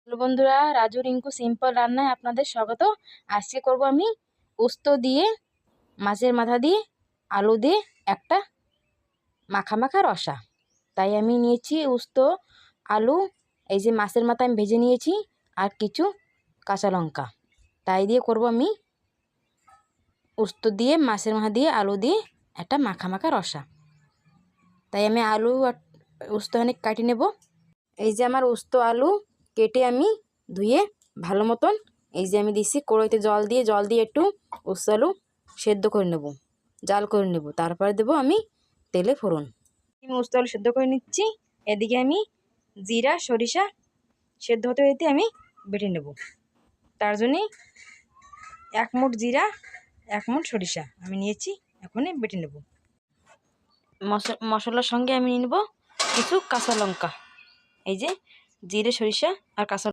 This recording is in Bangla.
হ্যালো বন্ধুরা, রাজু রিঙ্কু সিম্পল রান্নায় আপনাদের স্বাগত। আজকে করব আমি পোস্ত দিয়ে, মাছের মাথা দিয়ে, আলু দিয়ে একটা মাখা মাখা রসা। তাই আমি নিয়েছি উস্ত, আলু, এই যে মাছের মাথা আমি ভেজে নিয়েছি, আর কিছু কাঁচা লঙ্কা। তাই দিয়ে করব আমি উস্ত দিয়ে, মাছের মাথা দিয়ে, আলু দিয়ে একটা মাখা মাখা রসা। তাই আমি আলু আর উস্ত অনেক কাটি নেব। এই যে আমার উস্ত আলু কেটে আমি ধুয়ে ভালো মতন এই যে আমি দিচ্ছি কড়াইতে জল দিয়ে একটু উস্ত আলু সেদ্ধ করে নেব, জাল করে নেব। তারপরে দেবো আমি তেলে ফোড়ন। আমি উস্ত আলু সেদ্ধ করে নিচ্ছি। এদিকে আমি জিরা সরিষা সেদ্ধ হতে হতে আমি বেটে নেব। তার জন্যে 1 মুঠ জিরা, 1 মুঠ সরিষা আমি নিয়েছি, এখনই বেটে নেব। মশলার সঙ্গে আমি নেব কিছু কাঁচা লঙ্কা। এই যে জিরে সরিষা আর কাঁচা